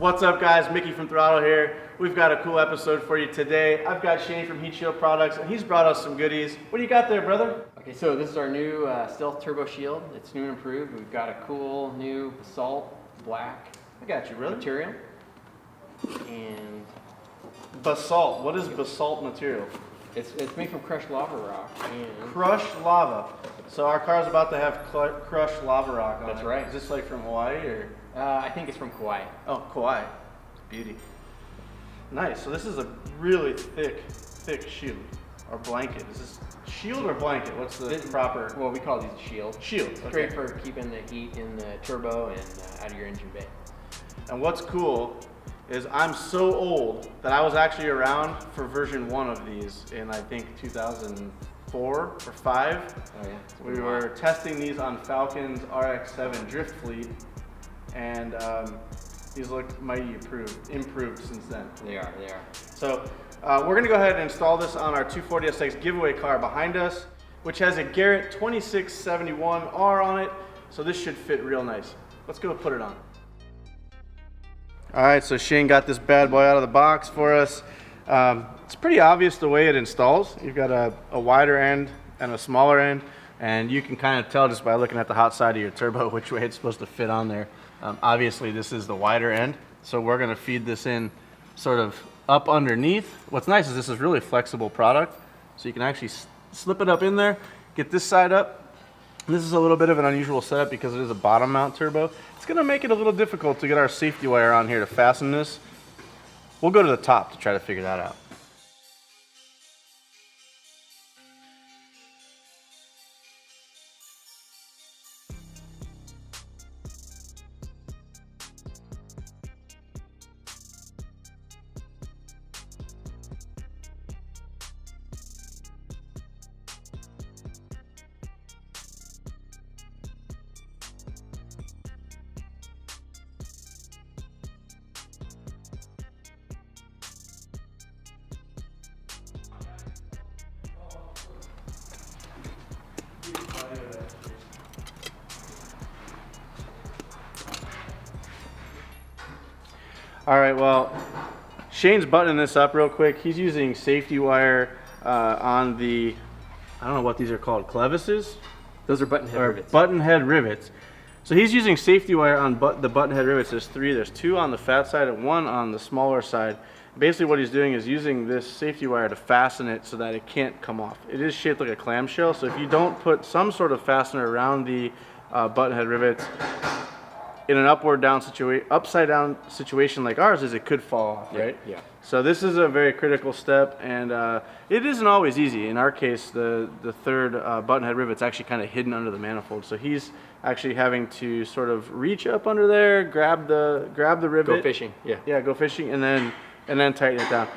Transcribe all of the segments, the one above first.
What's up guys, Mickey from Throtl here. We've got a cool episode for you today. I've got Shane from Heatshield Products and he's brought us some goodies. What do you got there, brother? Okay, so this is our new Stealth Turbo Shield. It's new and improved. We've got a cool new basalt black material. And Basalt. What is basalt material? it's made from crushed lava rock. And Crushed lava. So our car's about to have crushed lava rock on it. That's right. Is this like from Hawaii or? I think it's from Kauai. Oh, Kauai. Beauty. Nice. So this is a really thick shield or blanket. Is this shield or blanket? What's the proper? Well, we call these a shield. Shield. It's great for keeping the heat in the turbo and out of your engine bay. And what's cool is I'm so old that I was actually around for version 1 of these in I think 2004 or 5. Oh yeah. We were testing these on Falcon's RX-7 drift fleet, and these look mighty improved since then. They are. So we're gonna go ahead and install this on our 240 SX giveaway car behind us, which has a Garret 2671R on it. So this should fit real nice. Let's go put it on. All right, so Shane got this bad boy out of the box for us. It's pretty obvious the way it installs. You've got a wider end and a smaller end, and you can kind of tell just by looking at the hot side of your turbo which way it's supposed to fit on there. Obviously this is the wider end, so we're gonna feed this in sort of up underneath. What's nice is this is really flexible product, so you can actually slip it up in there, get this side up. This is a little bit of an unusual setup because it is a bottom mount turbo. It's gonna make it a little difficult to get our safety wire on here to fasten this. We'll go to the top to try to figure that out. All right, well, Shane's buttoning this up real quick. He's using safety wire on the, I don't know what these are called, clevises? Those are button head rivets. Button head rivets. So he's using safety wire on the button head rivets. There's 3. There's 2 on the fat side and 1 on the smaller side. Basically what he's doing is using this safety wire to fasten it so that it can't come off. It is shaped like a clamshell, so if you don't put some sort of fastener around the button head rivets, in an upside down situation like ours it could fall off, right? Yeah. So this is a very critical step, and it isn't always easy. In our case, the third button head rivet's actually kind of hidden under the manifold, so he's actually having to sort of reach up under there, grab the rivet. Go fishing. Yeah, go fishing, and then tighten it down.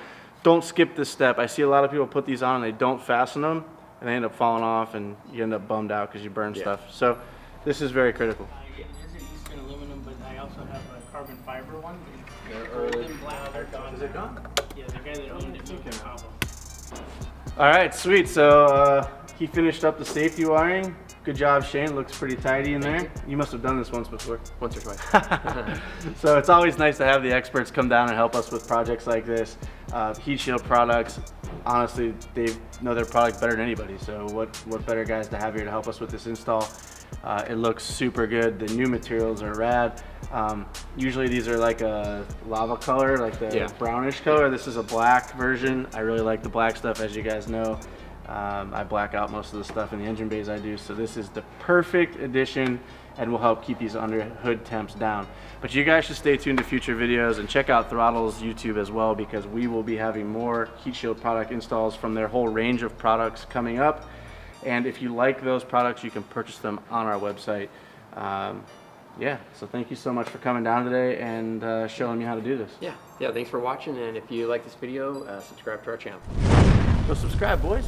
Don't skip this step. I see a lot of people put these on and they don't fasten them, and they end up falling off, and you end up bummed out because you burn stuff. So this is very critical. Aluminum, but I also have a carbon fiber one. Is it gone? Yeah, the guy that owned it moved to Cabo. All right, sweet. So he finished up the safety wiring. Good job, Shane. Looks pretty tidy in there. You must have done this once before. Once or twice. So it's always nice to have the experts come down and help us with projects like this. Heatshield Products, honestly, they know their product better than anybody. So what better guys to have here to help us with this install? It looks super good. The new materials are rad. Usually these are like a lava color, like the brownish color. This is a black version. I really like the black stuff, as you guys know. I black out most of the stuff in the engine bays I do, so this is the perfect addition and will help keep these under hood temps down. But you guys should stay tuned to future videos and check out Throtl's YouTube as well, because we will be having more Heatshield product installs from their whole range of products coming up. And if you like those products, you can purchase them on our website. Yeah, so thank you so much for coming down today and showing me how to do this. Yeah, thanks for watching, and if you like this video, subscribe to our channel. Go subscribe, boys.